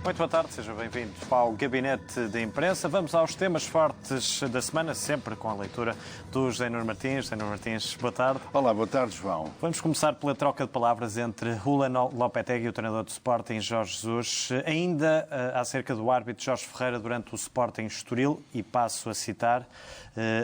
Muito boa tarde, sejam bem-vindos ao Gabinete de Imprensa. Vamos aos temas fortes da semana, sempre com a leitura do José Nuno Martins. José Nuno Martins, boa tarde. Olá, boa tarde, João. Vamos começar pela troca de palavras entre Julen Lopetegui e o treinador do Sporting, Jorge Jesus. Ainda acerca do árbitro Jorge Ferreira durante o Sporting Estoril, e passo a citar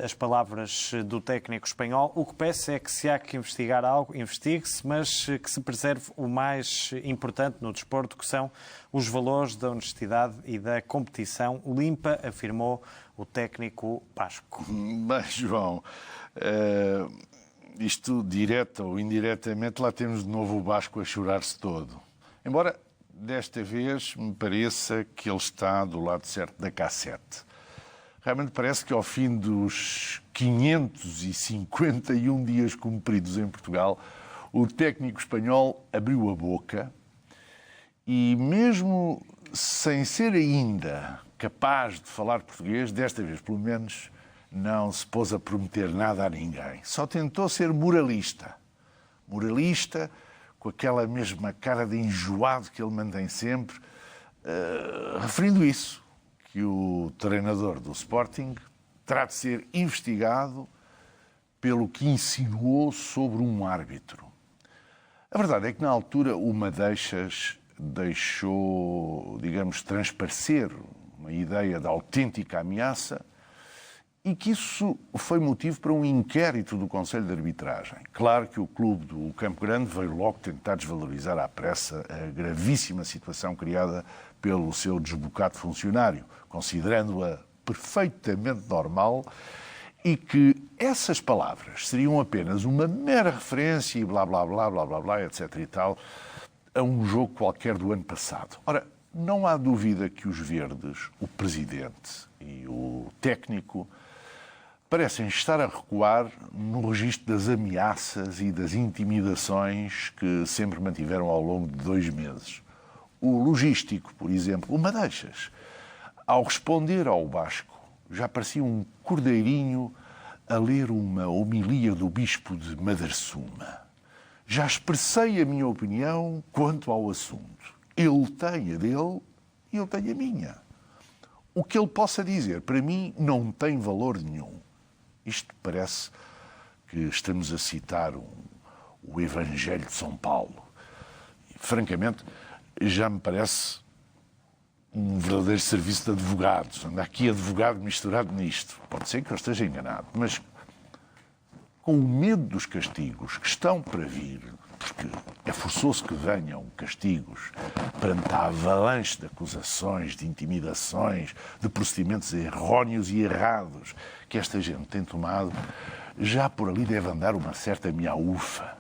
as palavras do técnico espanhol. O que peço é que, se há que investigar algo, investigue-se, mas que se preserve o mais importante no desporto, que são os valores da honestidade e da competição limpa, afirmou o técnico basco. Bem, João, isto, direta ou indiretamente, lá temos de novo o Basco a chorar-se todo. Embora, desta vez, me pareça que ele está do lado certo da cassete. Realmente parece que ao fim dos 551 dias cumpridos em Portugal, o técnico espanhol abriu a boca e, mesmo sem ser ainda capaz de falar português, desta vez pelo menos, não se pôs a prometer nada a ninguém. Só tentou ser moralista. Moralista, com aquela mesma cara de enjoado que ele mantém sempre, referindo isso, que o treinador do Sporting terá de ser investigado pelo que insinuou sobre um árbitro. A verdade é que, na altura, o Madeixas deixou, digamos, transparecer uma ideia de autêntica ameaça e que isso foi motivo para um inquérito do Conselho de Arbitragem. Claro que o clube do Campo Grande veio logo tentar desvalorizar à pressa a gravíssima situação criada pelo seu desbocado funcionário, considerando-a perfeitamente normal e que essas palavras seriam apenas uma mera referência e blá, blá, blá, blá, blá, blá, etc. e tal, a um jogo qualquer do ano passado. Ora, não há dúvida que os verdes, o presidente e o técnico, parecem estar a recuar no registro das ameaças e das intimidações que sempre mantiveram ao longo de 2 meses. O logístico, por exemplo, o Madeixas, ao responder ao Basco, já parecia um cordeirinho a ler uma homilia do bispo de Madarsuma. Já expressei a minha opinião quanto ao assunto. Ele tem a dele e eu tenho a minha. O que ele possa dizer, para mim, não tem valor nenhum. Isto parece que estamos a citar o Evangelho de São Paulo. E, francamente, já me parece um verdadeiro serviço de advogados. Anda aqui advogado misturado nisto. Pode ser que eu esteja enganado, mas com o medo dos castigos que estão para vir, porque é forçoso que venham castigos perante a avalanche de acusações, de intimidações, de procedimentos erróneos e errados que esta gente tem tomado, já por ali deve andar uma certa miaufa.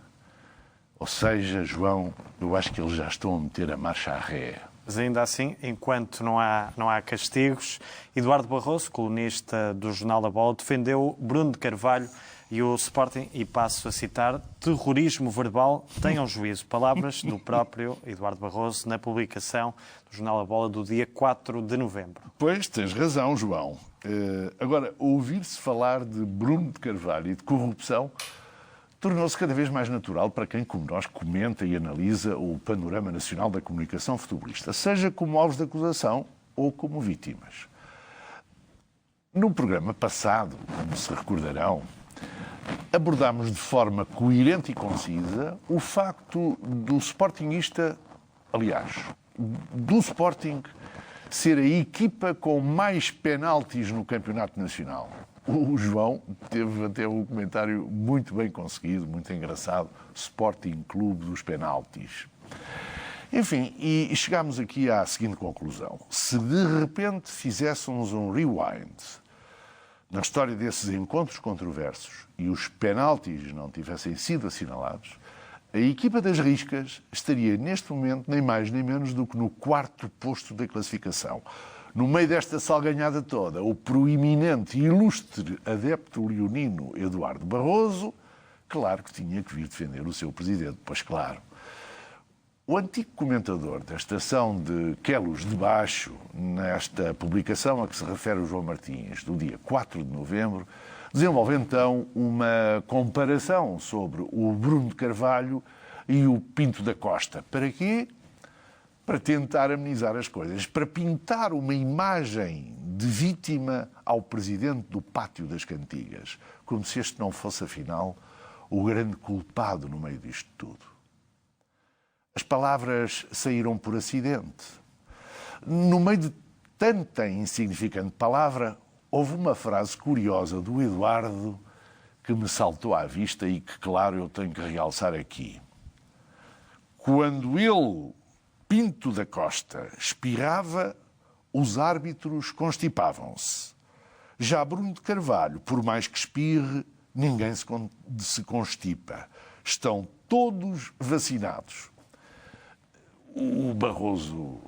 Ou seja, João, eu acho que eles já estão a meter a marcha a ré. Mas ainda assim, enquanto não há castigos, Eduardo Barroso, colunista do Jornal da Bola, defendeu Bruno de Carvalho e o Sporting, e passo a citar, terrorismo verbal, tenham juízo. Palavras do próprio Eduardo Barroso na publicação do Jornal da Bola do dia 4 de novembro. Pois, tens razão, João. Agora, ouvir-se falar de Bruno de Carvalho e de corrupção tornou-se cada vez mais natural para quem, como nós, comenta e analisa o panorama nacional da comunicação futebolista, seja como alvos de acusação ou como vítimas. No programa passado, como se recordarão, abordámos de forma coerente e concisa o facto do sportinguista, aliás, do Sporting, ser a equipa com mais penaltis no campeonato nacional. O João teve até um comentário muito bem conseguido, muito engraçado, Sporting Clube dos Penaltis. Enfim, e chegámos aqui à seguinte conclusão. Se de repente fizéssemos um rewind na história desses encontros controversos e os penaltis não tivessem sido assinalados, a equipa das Riscas estaria neste momento nem mais nem menos do que no 4º posto da classificação. No meio desta salganhada toda, o proeminente e ilustre adepto leonino Eduardo Barroso, claro que tinha que vir defender o seu presidente, pois claro. O antigo comentador da estação de Queluz de Baixo, nesta publicação a que se refere o João Martins, do dia 4 de novembro, desenvolve então uma comparação sobre o Bruno de Carvalho e o Pinto da Costa. Para quê? para tentar amenizar as coisas, para pintar uma imagem de vítima ao presidente do Pátio das Cantigas, como se este não fosse, afinal, o grande culpado no meio disto tudo. As palavras saíram por acidente. No meio de tanta insignificante palavra, houve uma frase curiosa do Eduardo que me saltou à vista e que, claro, eu tenho que realçar aqui. Quando ele, Pinto da Costa, espirrava, os árbitros constipavam-se. Já Bruno de Carvalho, por mais que espirre, ninguém se constipa. Estão todos vacinados. O Barroso,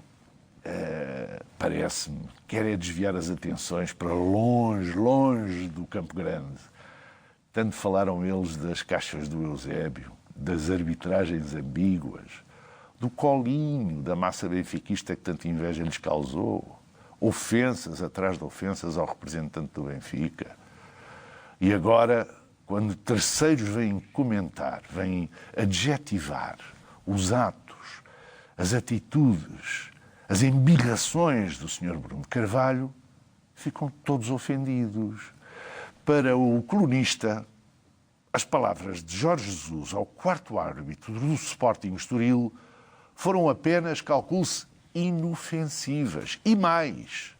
parece-me, quer desviar as atenções para longe, longe do Campo Grande. Tanto falaram eles das caixas do Eusébio, das arbitragens ambíguas, do colinho da massa benfiquista que tanta inveja lhes causou, ofensas atrás de ofensas ao representante do Benfica. E agora, quando terceiros vêm comentar, vêm adjetivar os atos, as atitudes, as embirrações do Sr. Bruno de Carvalho, ficam todos ofendidos. Para o colunista, as palavras de Jorge Jesus ao quarto árbitro do Sporting Estoril foram apenas, calcule-se, inofensivas. E mais,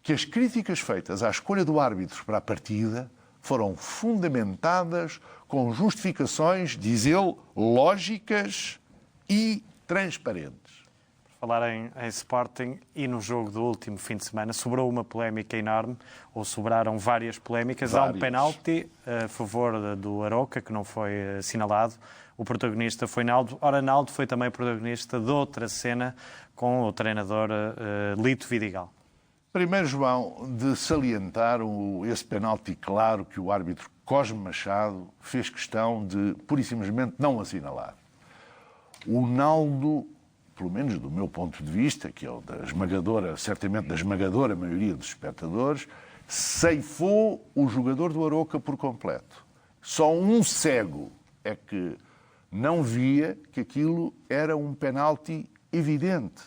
que as críticas feitas à escolha do árbitro para a partida foram fundamentadas com justificações, diz ele, lógicas e transparentes. Falar em Sporting e no jogo do último fim de semana, sobrou uma polémica enorme, ou sobraram várias polémicas. Há um penalti a favor do Aroca, que não foi assinalado. O protagonista foi Naldo. Ora, Naldo foi também protagonista de outra cena com o treinador Lito Vidigal. Primeiro, João, de salientar esse penalti claro que o árbitro Cosme Machado fez questão de, pura e simplesmente, não assinalar. O Naldo, pelo menos do meu ponto de vista, que é o certamente da esmagadora maioria dos espectadores, ceifou o jogador do Aroca por completo. Só um cego é que não via que aquilo era um penalti evidente.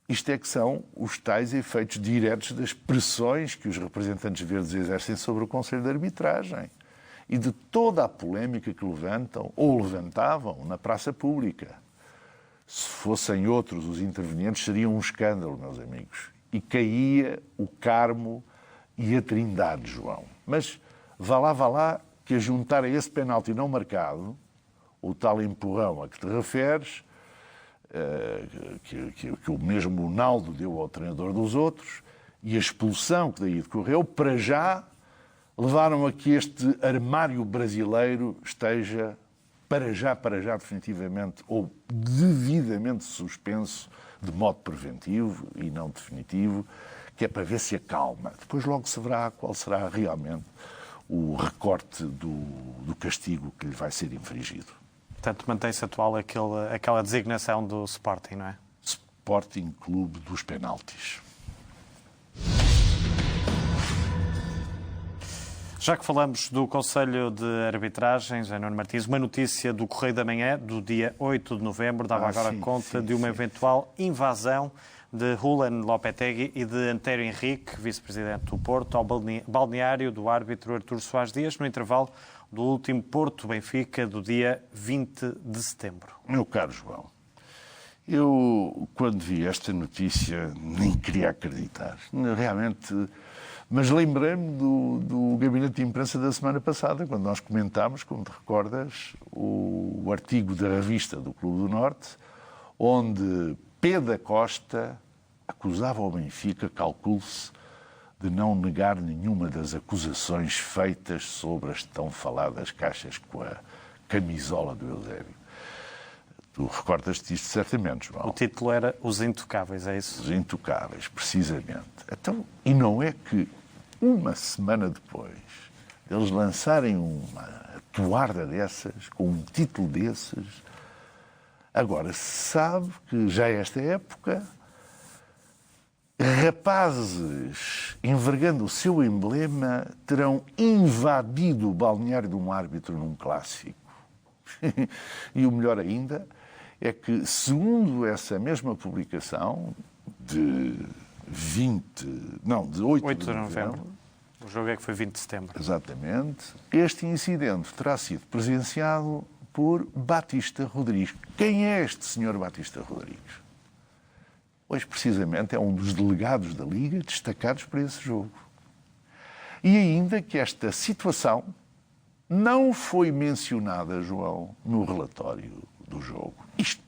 Isto é que são os tais efeitos diretos das pressões que os representantes verdes exercem sobre o Conselho de Arbitragem e de toda a polémica que levantam ou levantavam na praça pública. Se fossem outros os intervenientes, seria um escândalo, meus amigos. E caía o Carmo e a Trindade, João. Mas vá lá, que a juntar a esse penalti não marcado, o tal empurrão a que te referes, que o mesmo Naldo deu ao treinador dos outros, e a expulsão que daí decorreu, para já, levaram a que este armário brasileiro esteja para já, definitivamente, ou devidamente suspenso, de modo preventivo e não definitivo, que é para ver se acalma. Depois logo se verá qual será realmente o recorte do castigo que lhe vai ser infligido. Portanto, mantém-se atual aquela designação do Sporting, não é? Sporting Clube dos Penaltis. Já que falamos do Conselho de Arbitragens, Nuno Martins, uma notícia do Correio da Manhã, do dia 8 de novembro, dava agora conta de uma eventual invasão de Julen Lopetegui e de Antero Henrique, vice-presidente do Porto, ao balneário do árbitro Artur Soares Dias, no intervalo do último Porto-Benfica do dia 20 de setembro. Meu caro João, eu, quando vi esta notícia, nem queria acreditar. Realmente. Mas lembrei-me do gabinete de imprensa da semana passada, quando nós comentámos, como te recordas, o artigo da revista do Clube do Norte, onde P. da Costa acusava o Benfica, calcule-se, de não negar nenhuma das acusações feitas sobre as tão faladas caixas com a camisola do Eusébio. Tu recordas-te disto certamente, João. O título era Os Intocáveis, é isso? Os Intocáveis, precisamente. Então, e não é que uma semana depois deles lançarem uma toarda dessas, com um título desses, agora se sabe que já esta época rapazes envergando o seu emblema terão invadido o balneário de um árbitro num clássico. E o melhor ainda é que, segundo essa mesma publicação, de 8 de novembro. O jogo é que foi 20 de setembro. Exatamente. Este incidente terá sido presenciado por Batista Rodrigues. Quem é este senhor Batista Rodrigues? Pois, precisamente, é um dos delegados da Liga destacados para esse jogo. E ainda que esta situação não foi mencionada, João, no relatório do jogo. Isto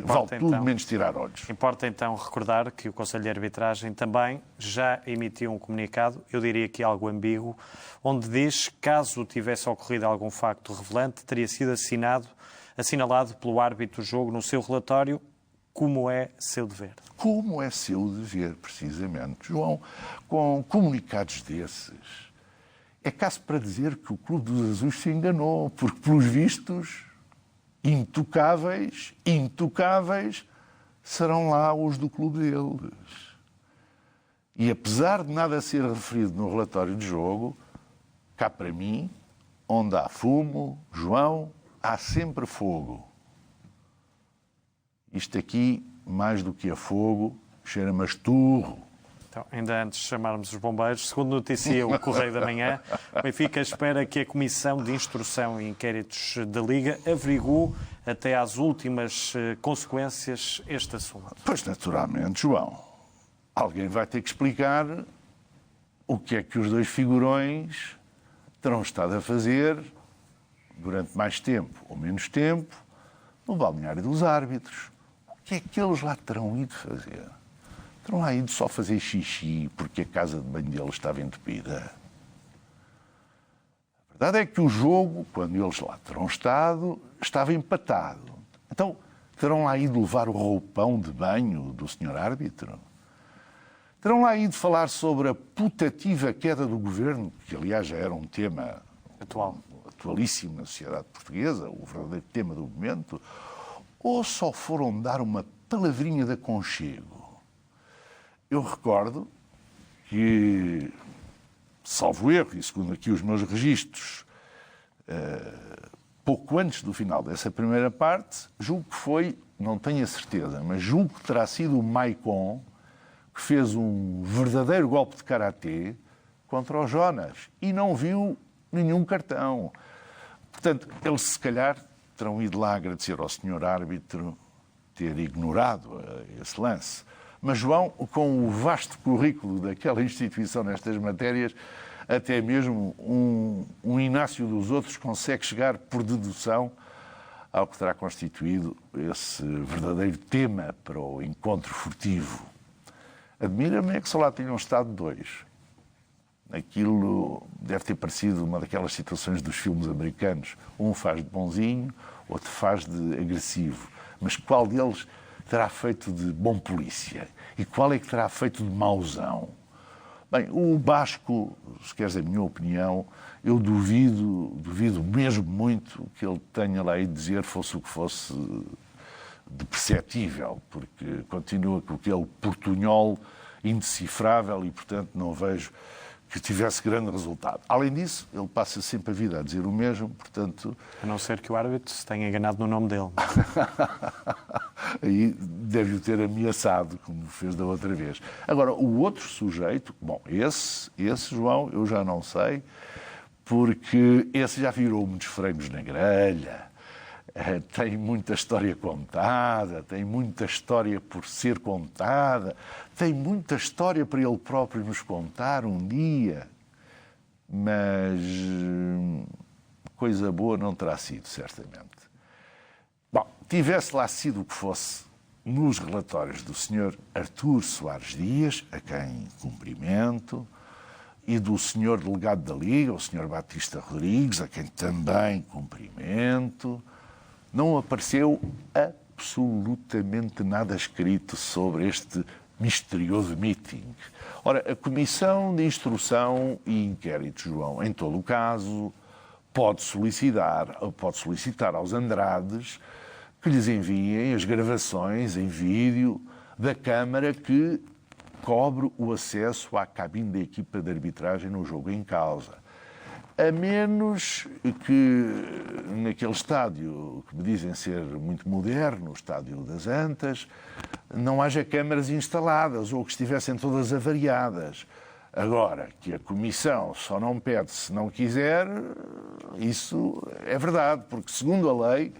vale tudo menos tirar olhos. Importa então recordar que o Conselho de Arbitragem também já emitiu um comunicado, eu diria que algo ambíguo, onde diz que caso tivesse ocorrido algum facto relevante, teria sido assinalado pelo árbitro do jogo no seu relatório, como é seu dever. Como é seu dever, precisamente. João, com comunicados desses, é caso para dizer que o Clube dos Azuis se enganou, porque, pelos vistos, intocáveis, serão lá os do clube deles. E apesar de nada ser referido no relatório de jogo, cá para mim, onde há fumo, João, há sempre fogo. Isto aqui, mais do que a fogo, cheira-me a esturro. Então, ainda antes de chamarmos os bombeiros, segundo noticia o Correio da Manhã, o Benfica espera que a Comissão de Instrução e Inquéritos da Liga averigue até às últimas consequências este assunto. Pois, naturalmente, João. Alguém vai ter que explicar o que é que os dois figurões terão estado a fazer durante mais tempo ou menos tempo no balneário dos árbitros. O que é que eles lá terão ido fazer? Terão lá ido só fazer xixi porque a casa de banho deles estava entupida. A verdade é que o jogo, quando eles lá terão estado, estava empatado. Então, terão lá ido levar o roupão de banho do senhor árbitro? Terão lá ido falar sobre a putativa queda do governo, que aliás já era um tema atualíssimo na sociedade portuguesa, o verdadeiro tema do momento, ou só foram dar uma palavrinha de aconchego? Eu recordo que, salvo erro, e segundo aqui os meus registros, pouco antes do final dessa primeira parte, julgo que foi, não tenho a certeza, mas julgo que terá sido o Maicon que fez um verdadeiro golpe de karatê contra o Jonas e não viu nenhum cartão. Portanto, eles se calhar terão ido lá agradecer ao senhor árbitro ter ignorado esse lance. Mas, João, com o vasto currículo daquela instituição nestas matérias, até mesmo um Inácio dos Outros consegue chegar por dedução ao que terá constituído esse verdadeiro tema para o encontro furtivo. Admira-me é que só lá tenham estado dois. Aquilo deve ter parecido uma daquelas situações dos filmes americanos. Um faz de bonzinho, outro faz de agressivo. Mas qual deles terá feito de bom polícia? E qual é que terá feito de mauzão? Bem, o Basco, se queres a minha opinião, eu duvido mesmo muito que ele tenha lá ido dizer fosse o que fosse de perceptível, porque continua com aquele portunhol indecifrável e, portanto, não vejo que tivesse grande resultado. Além disso, ele passa sempre a vida a dizer o mesmo, portanto... A não ser que o árbitro se tenha enganado no nome dele. Aí deve-o ter ameaçado, como fez da outra vez. Agora, o outro sujeito, bom, esse João, eu já não sei, porque esse já virou muitos frangos na grelha, tem muita história contada, tem muita história por ser contada, tem muita história para ele próprio nos contar um dia, mas coisa boa não terá sido, certamente. Bom, tivesse lá sido o que fosse nos relatórios do Sr. Artur Soares Dias, a quem cumprimento, e do Sr. Delegado da Liga, o Sr. Batista Rodrigues, a quem também cumprimento, não apareceu absolutamente nada escrito sobre este misterioso meeting. Ora, a Comissão de Instrução e Inquérito, João, em todo o caso, pode solicitar aos Andrades que lhes enviem as gravações em vídeo da câmara que cobre o acesso à cabine da equipa de arbitragem no jogo em causa. A menos que naquele estádio, que me dizem ser muito moderno, o estádio das Antas, não haja câmaras instaladas ou que estivessem todas avariadas. Agora, que a Comissão só não pede se não quiser, isso é verdade, porque segundo a lei,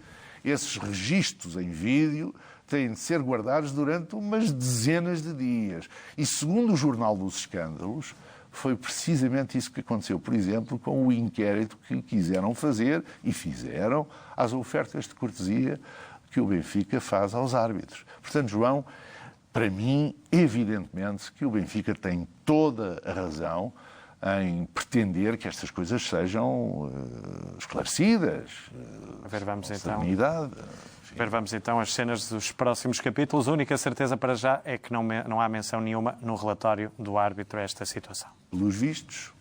esses registros em vídeo têm de ser guardados durante umas dezenas de dias. E segundo o Jornal dos Escândalos, foi precisamente isso que aconteceu, por exemplo, com o inquérito que quiseram fazer e fizeram às ofertas de cortesia que o Benfica faz aos árbitros. Portanto, João, para mim, evidentemente que o Benfica tem toda a razão em pretender que estas coisas sejam esclarecidas. Vamos então às cenas dos próximos capítulos. A única certeza para já é que não há menção nenhuma no relatório do árbitro a esta situação. Pelos vistos.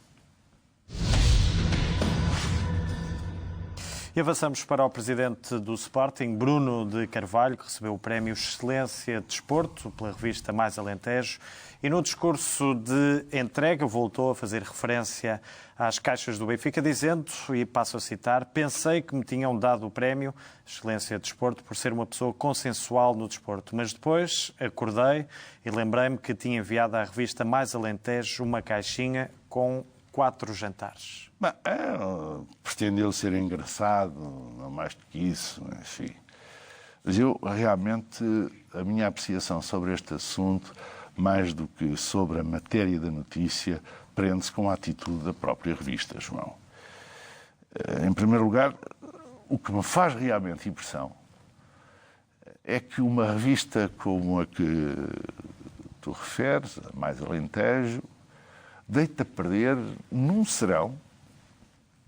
E avançamos para o presidente do Sporting, Bruno de Carvalho, que recebeu o prémio Excelência de Desporto pela revista Mais Alentejo e no discurso de entrega voltou a fazer referência às caixas do Benfica, dizendo, e passo a citar, pensei que me tinham dado o prémio Excelência de Desporto por ser uma pessoa consensual no desporto, mas depois acordei e lembrei-me que tinha enviado à revista Mais Alentejo uma caixinha com 4 jantares. Pretendeu ser engraçado, não mais do que isso, enfim. Mas eu, realmente, a minha apreciação sobre este assunto, mais do que sobre a matéria da notícia, prende-se com a atitude da própria revista, João. Em primeiro lugar, o que me faz realmente impressão é que uma revista como a que tu referes, a Mais Alentejo, deita a perder, num serão,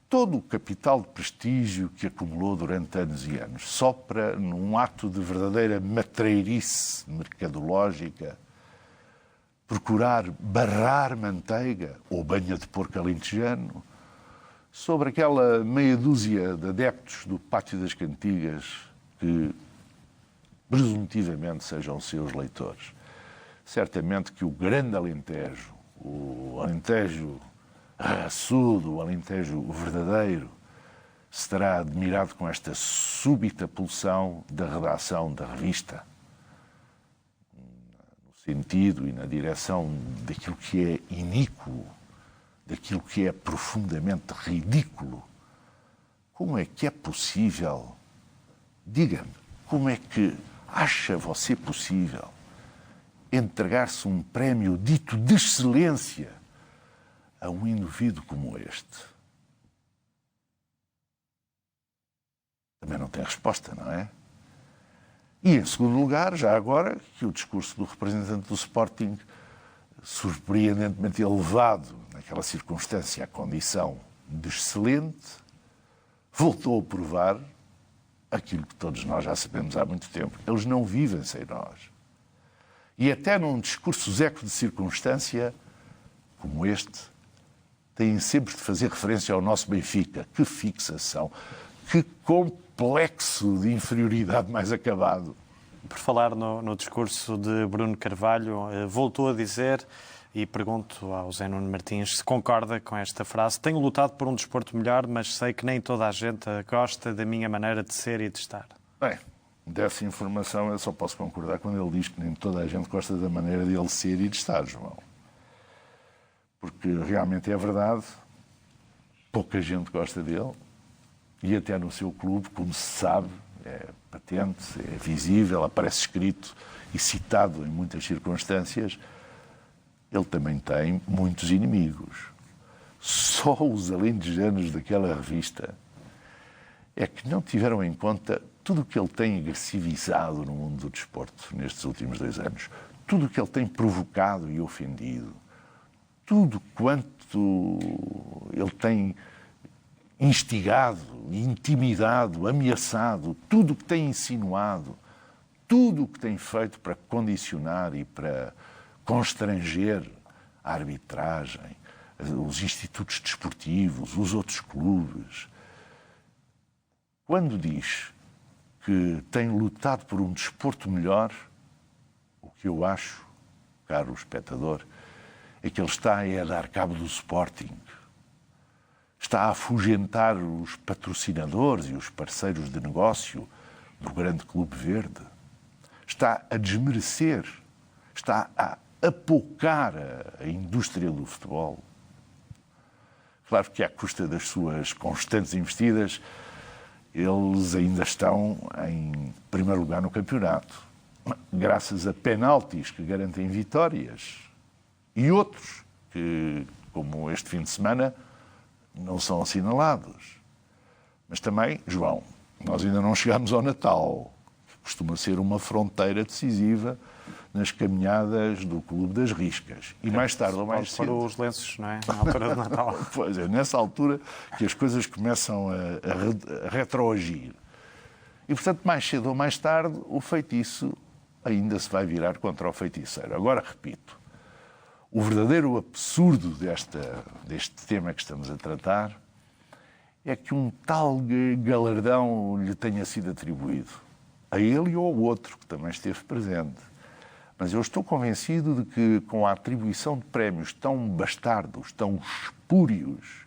todo o capital de prestígio que acumulou durante anos e anos, só para, num ato de verdadeira matreirice mercadológica, procurar barrar manteiga ou banha de porco alentejano sobre aquela meia dúzia de adeptos do Pátio das Cantigas que, presuntivamente, sejam seus leitores. Certamente que o grande Alentejo, o Alentejo raçudo, o Alentejo verdadeiro, se terá admirado com esta súbita pulsão da redação da revista, no sentido e na direção daquilo que é iníquo, daquilo que é profundamente ridículo. Como é que é possível, diga-me, como é que acha você possível entregar-se um prémio dito de excelência a um indivíduo como este? Também não tem resposta, não é? E, em segundo lugar, já agora, que o discurso do representante do Sporting, surpreendentemente elevado naquela circunstância à condição de excelente, voltou a provar aquilo que todos nós já sabemos há muito tempo. Eles não vivem sem nós. E até num discurso zeco de circunstância como este, têm sempre de fazer referência ao nosso Benfica. Que fixação, que complexo de inferioridade mais acabado. Por falar no discurso de Bruno Carvalho, voltou a dizer, e pergunto ao Zé Nuno Martins se concorda com esta frase: tenho lutado por um desporto melhor, mas sei que nem toda a gente gosta da minha maneira de ser e de estar. Bem, dessa informação eu só posso concordar quando ele diz que nem toda a gente gosta da maneira de ele ser e de estar, João. Porque realmente é verdade, pouca gente gosta dele, e até no seu clube, como se sabe, é patente, é visível, aparece escrito e citado em muitas circunstâncias, ele também tem muitos inimigos. Só os alentejanos daquela revista é que não tiveram em conta tudo o que ele tem agressivizado no mundo do desporto nestes últimos 2 anos, tudo o que ele tem provocado e ofendido, tudo quanto ele tem instigado, intimidado, ameaçado, tudo o que tem insinuado, tudo o que tem feito para condicionar e para constranger a arbitragem, os institutos desportivos, os outros clubes. Quando diz que tem lutado por um desporto melhor, o que eu acho, caro espectador, é que ele está a dar cabo do Sporting. está a afugentar os patrocinadores e os parceiros de negócio do grande Clube Verde, está a desmerecer, está a apocar a indústria do futebol. Claro que, à custa das suas constantes investidas, eles ainda estão em primeiro lugar no campeonato, graças a penaltis que garantem vitórias e outros que, como este fim de semana, não são assinalados. Mas também, João, nós ainda não chegámos ao Natal, que costuma ser uma fronteira decisiva nas caminhadas do Clube das Riscas. E mais tarde ou mais cedo... Para os lenços, não é? Na altura do Natal. Pois é, nessa altura que as coisas começam a retroagir. E, portanto, mais cedo ou mais tarde, o feitiço ainda se vai virar contra o feiticeiro. Agora, repito, o verdadeiro absurdo deste tema que estamos a tratar é que um tal galardão lhe tenha sido atribuído. A ele ou ao outro, que também esteve presente. Mas eu estou convencido de que, com a atribuição de prémios tão bastardos, tão espúrios,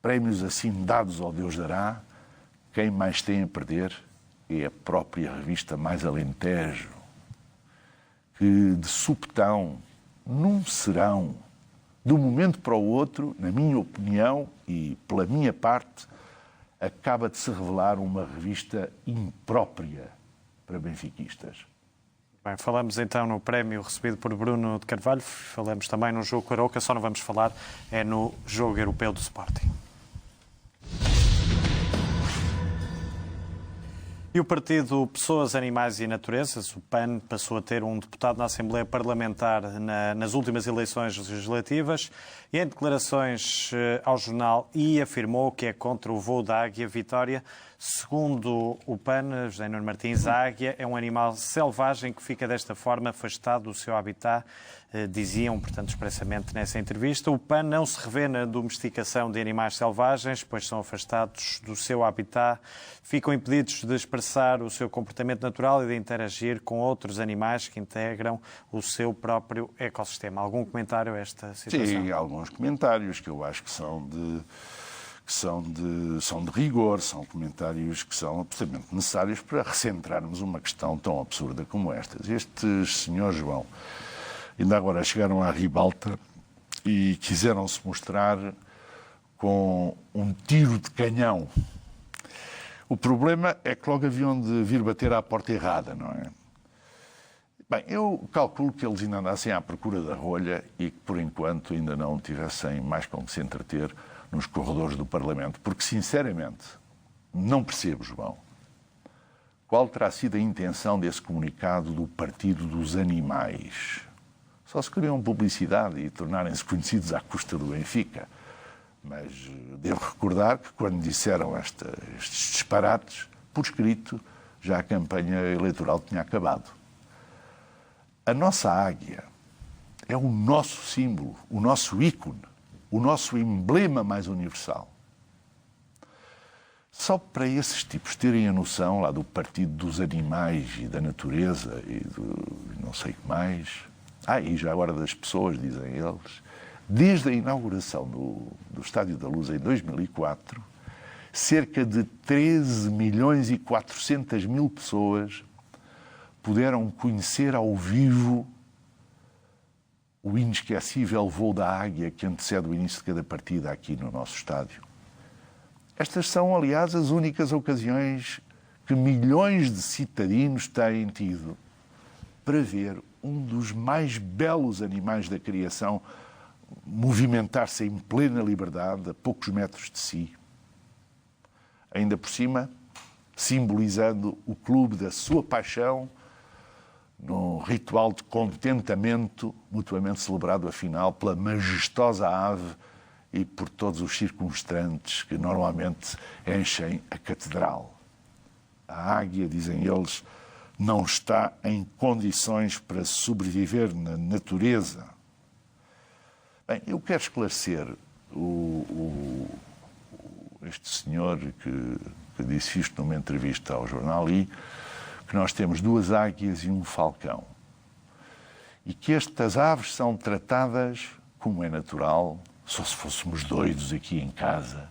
prémios assim dados ao Deus dará, quem mais tem a perder é a própria revista Mais Alentejo, que de supetão, num serão, de um momento para o outro, na minha opinião e pela minha parte, acaba de se revelar uma revista imprópria para benfiquistas. Bem, falamos então no prémio recebido por Bruno de Carvalho, falamos também no jogo Arouca, só não vamos falar no jogo europeu do Sporting. E o partido Pessoas, Animais e Naturezas, o PAN, passou a ter um deputado na Assembleia Parlamentar nas últimas eleições legislativas e em declarações ao jornal afirmou que é contra o voo da águia Vitória. Segundo o PAN, José Nuno Martins, a águia é um animal selvagem que fica desta forma afastado do seu habitat, diziam, portanto, expressamente nessa entrevista. O PAN não se revê na domesticação de animais selvagens, pois são afastados do seu habitat, ficam impedidos de expressar o seu comportamento natural e de interagir com outros animais que integram o seu próprio ecossistema. Algum comentário a esta situação? Sim, alguns comentários que eu acho que são de rigor, são comentários que são absolutamente necessários para recentrarmos uma questão tão absurda como esta. Estes senhores, João, ainda agora chegaram à ribalta e quiseram-se mostrar com um tiro de canhão. O problema é que logo haviam de vir bater à porta errada, não é? Bem, eu calculo que eles ainda andassem à procura da rolha e que, por enquanto, ainda não tivessem mais com que se entreter nos corredores do Parlamento. Porque, sinceramente, não percebo, João, qual terá sido a intenção desse comunicado do Partido dos Animais. Só se queriam publicidade e tornarem-se conhecidos à custa do Benfica. Mas devo recordar que, quando disseram estes disparates, por escrito, já a campanha eleitoral tinha acabado. A nossa águia é o nosso símbolo, o nosso ícone, o nosso emblema mais universal. Só para esses tipos terem a noção lá do Partido dos Animais e da Natureza e do não sei o que mais... e já agora das pessoas, dizem eles, desde a inauguração do Estádio da Luz em 2004, cerca de 13 milhões e 400 mil pessoas puderam conhecer ao vivo o inesquecível voo da águia que antecede o início de cada partida aqui no nosso estádio. Estas são, aliás, as únicas ocasiões que milhões de citadinos têm tido para ver um dos mais belos animais da criação movimentar-se em plena liberdade, a poucos metros de si. Ainda por cima, simbolizando o clube da sua paixão, num ritual de contentamento mutuamente celebrado, afinal, pela majestosa ave e por todos os circunstantes que normalmente enchem a catedral. A águia, dizem eles, não está em condições para sobreviver na natureza. Bem, eu quero esclarecer este senhor que disse isto numa entrevista ao jornal que nós temos 2 águias e um falcão. E que estas aves são tratadas, como é natural, só se fôssemos doidos aqui em casa,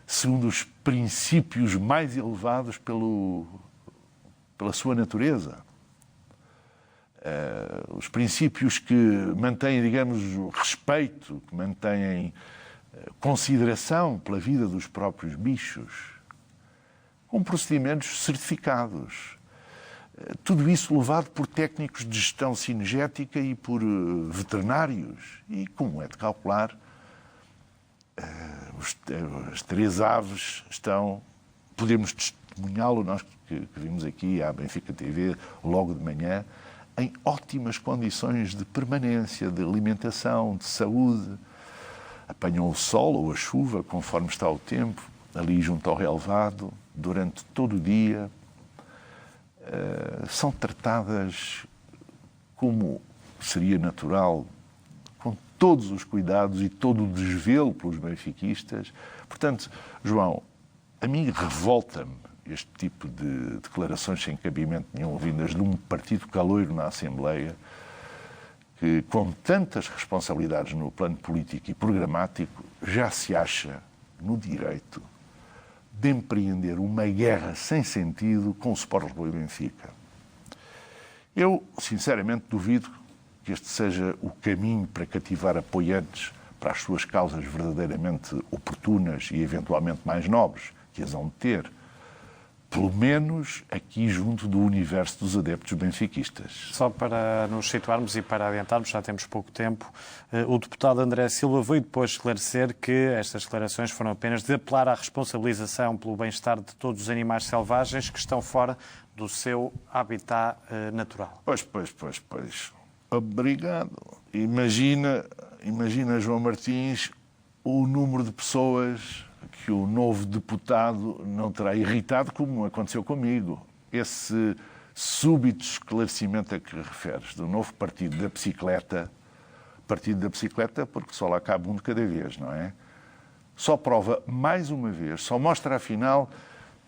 segundo os princípios mais elevados pela sua natureza. Os princípios que mantêm, digamos, respeito, que mantêm consideração pela vida dos próprios bichos, com procedimentos certificados. Tudo isso levado por técnicos de gestão cinegética e por veterinários. E, como é de calcular, as 3 aves estão, podemos testemunhá-lo, nós que vimos aqui à Benfica TV logo de manhã, em ótimas condições de permanência, de alimentação, de saúde. Apanham o sol ou a chuva, conforme está o tempo, ali junto ao relvado, durante todo o dia. São tratadas como seria natural, com todos os cuidados e todo o desvelo pelos benfiquistas. Portanto, João, a mim revolta-me este tipo de declarações sem cabimento nenhum, vindas de um partido caloiro na Assembleia, que, com tantas responsabilidades no plano político e programático, já se acha no direito de empreender uma guerra sem sentido com o Sport Lisboa e Benfica. Eu, sinceramente, duvido que este seja o caminho para cativar apoiantes para as suas causas verdadeiramente oportunas e eventualmente mais nobres, que as hão de ter, pelo menos aqui junto do universo dos adeptos benfiquistas. Só para nos situarmos e para adiantarmos, já temos pouco tempo, o deputado André Silva veio depois esclarecer que estas declarações foram apenas de apelar à responsabilização pelo bem-estar de todos os animais selvagens que estão fora do seu habitat natural. Pois. Obrigado. Imagina, João Martins, o número de pessoas que o novo deputado não terá irritado, como aconteceu comigo. Esse súbito esclarecimento a que referes, do novo Partido da Bicicleta, porque só lá cabe um de cada vez, não é? Só prova, mais uma vez, só mostra, afinal,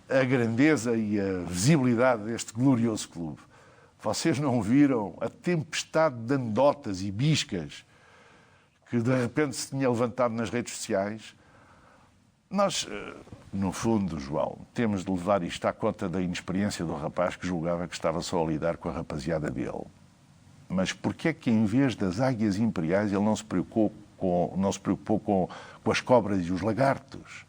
a grandeza e a visibilidade deste glorioso clube. Vocês não viram a tempestade de anedotas e biscas que de repente se tinha levantado nas redes sociais? Nós, no fundo, João, temos de levar isto à conta da inexperiência do rapaz que julgava que estava só a lidar com a rapaziada dele. Mas porquê é que, em vez das águias imperiais, ele não se preocupou com as cobras e os lagartos?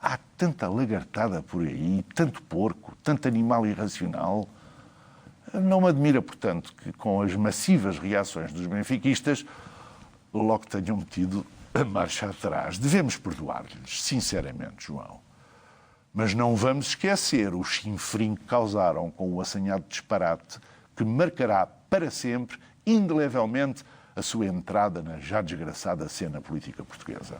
Há tanta lagartada por aí, tanto porco, tanto animal irracional. Não me admira, portanto, que com as massivas reações dos benfiquistas logo tenham metido a marcha atrás. Devemos perdoar-lhes, sinceramente, João. Mas não vamos esquecer o chinfrim que causaram com o assanhado disparate que marcará para sempre, indelevelmente, a sua entrada na já desgraçada cena política portuguesa.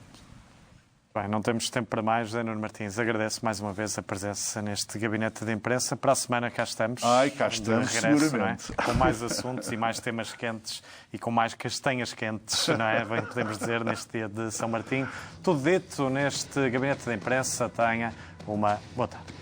Bem, não temos tempo para mais. José Nuno Martins, agradeço mais uma vez a presença neste gabinete de imprensa. Para a semana cá estamos. Cá estamos, de regresso, seguramente. não é? Com mais assuntos e mais temas quentes e com mais castanhas quentes, não é? Bem, podemos dizer, neste dia de São Martim. Tudo dito neste gabinete de imprensa. Tenha uma boa tarde.